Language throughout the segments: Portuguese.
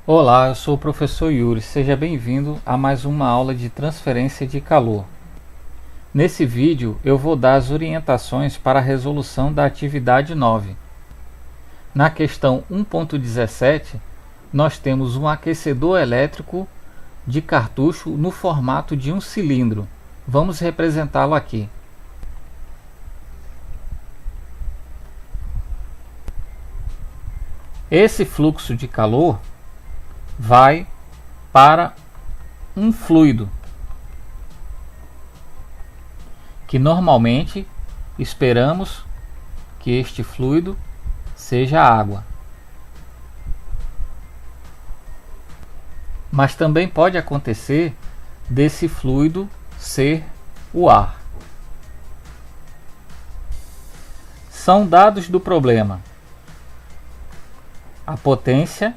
Olá, eu sou o professor Yuri. Seja bem-vindo a mais uma aula de transferência de calor. Nesse vídeo eu vou dar as orientações para a resolução da atividade 9. Na questão 1.17, nós temos um aquecedor elétrico de cartucho no formato de um cilindro. Vamos representá-lo aqui. Esse fluxo de calor vai para um fluido, que normalmente esperamos que este fluido seja água. Mas também pode acontecer desse fluido ser o ar. São dados do problema: a potência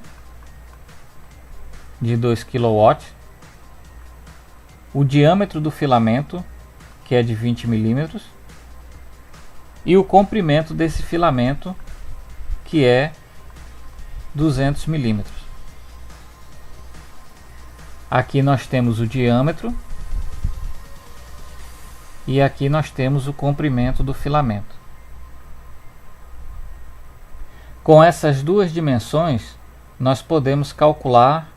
de 2 kW, o diâmetro do filamento, que é de 20 mm, e o comprimento desse filamento, que é 200 mm. Aqui nós temos o diâmetro e aqui nós temos o comprimento do filamento. Com essas duas dimensões, nós podemos calcular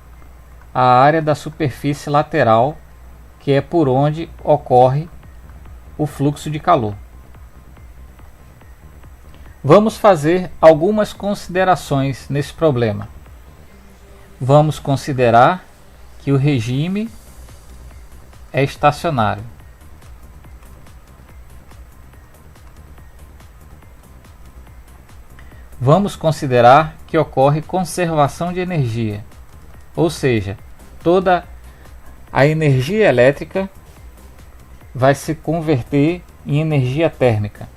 a área da superfície lateral, que é por onde ocorre o fluxo de calor. Vamos fazer algumas considerações nesse problema. Vamos considerar que o regime é estacionário. Vamos considerar que ocorre conservação de energia, ou seja, toda a energia elétrica vai se converter em energia térmica.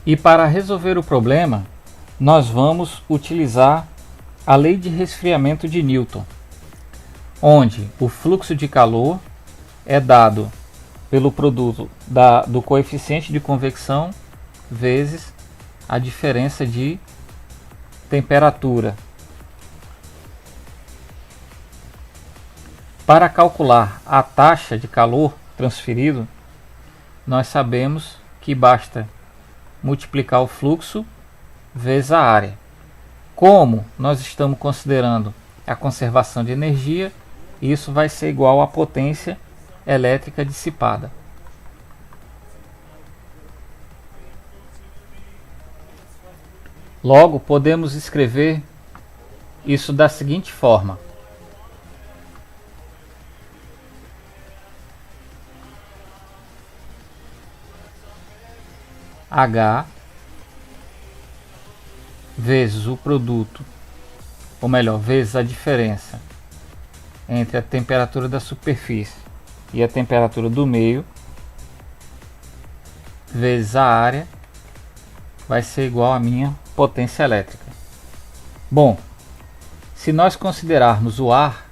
E para resolver o problema, nós vamos utilizar a lei de resfriamento de Newton, onde o fluxo de calor é dado pelo produto do coeficiente de convecção vezes a diferença de temperatura. Para calcular a taxa de calor transferido, nós sabemos que basta multiplicar o fluxo vezes a área. Como nós estamos considerando a conservação de energia, isso vai ser igual à potência elétrica dissipada. Logo, podemos escrever isso da seguinte forma: H vezes o produto, ou melhor, vezes a diferença entre a temperatura da superfície e a temperatura do meio, vezes a área, vai ser igual à minha potência elétrica. Bom, se nós considerarmos o ar,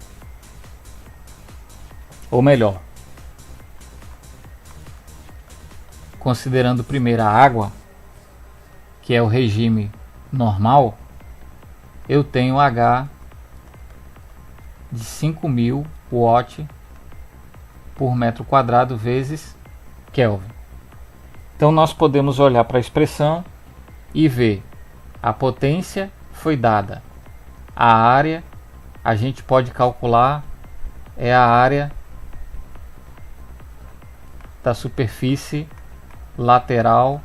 ou melhor, considerando primeiro a água, que é o regime normal, eu tenho H de 5.000 watt por metro quadrado vezes Kelvin. Então nós podemos olhar para a expressão e ver a potência foi dada, a área a gente pode calcular, é a área da superfície lateral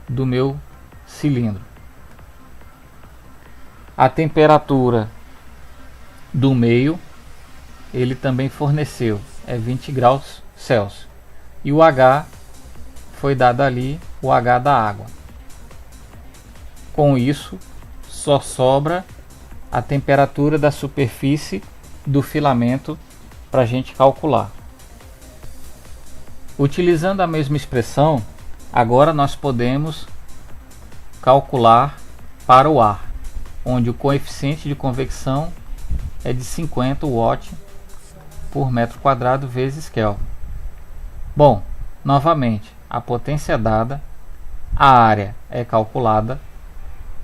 do meu cilindro. A temperatura do meio ele também forneceu, é 20 graus Celsius, e o H foi dado ali, o H da água. Com isso, só sobra a temperatura da superfície do filamento para a gente calcular. Utilizando a mesma expressão, agora nós podemos calcular para o ar, onde o coeficiente de convecção é de 50 watt por metro quadrado vezes Kelvin. Bom, Novamente, a potência é dada, a área é calculada,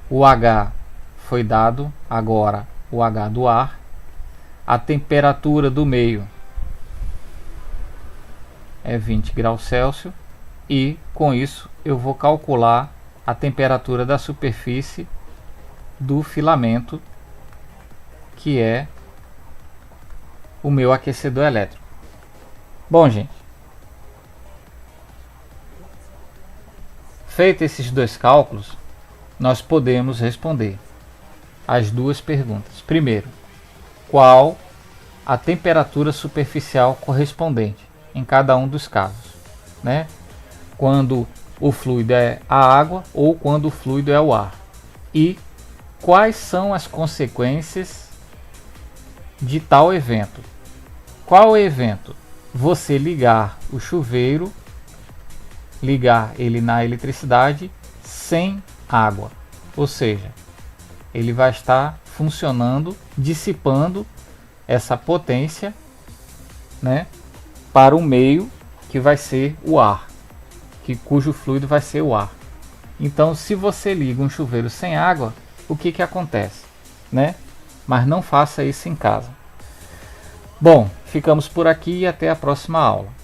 o H foi dado, agora o H do ar, a temperatura do meio é 20 graus Celsius e com isso eu vou calcular a temperatura da superfície do filamento, que é o meu aquecedor elétrico. Bom, gente, feito esses dois cálculos, nós podemos responder as duas perguntas. Primeiro, qual a temperatura superficial correspondente em cada um dos casos, né? Quando o fluido é a água ou quando o fluido é o ar. E quais são as consequências de tal evento? Qual evento? Você ligar o chuveiro, ligar ele na eletricidade sem água, ou seja, ele vai estar funcionando, dissipando essa potência, né, para o meio que vai ser o ar, cujo fluido vai ser o ar. Então, se você liga um chuveiro sem água, o que acontece, né? Mas não faça isso em casa. Bom, ficamos por aqui e até a próxima aula.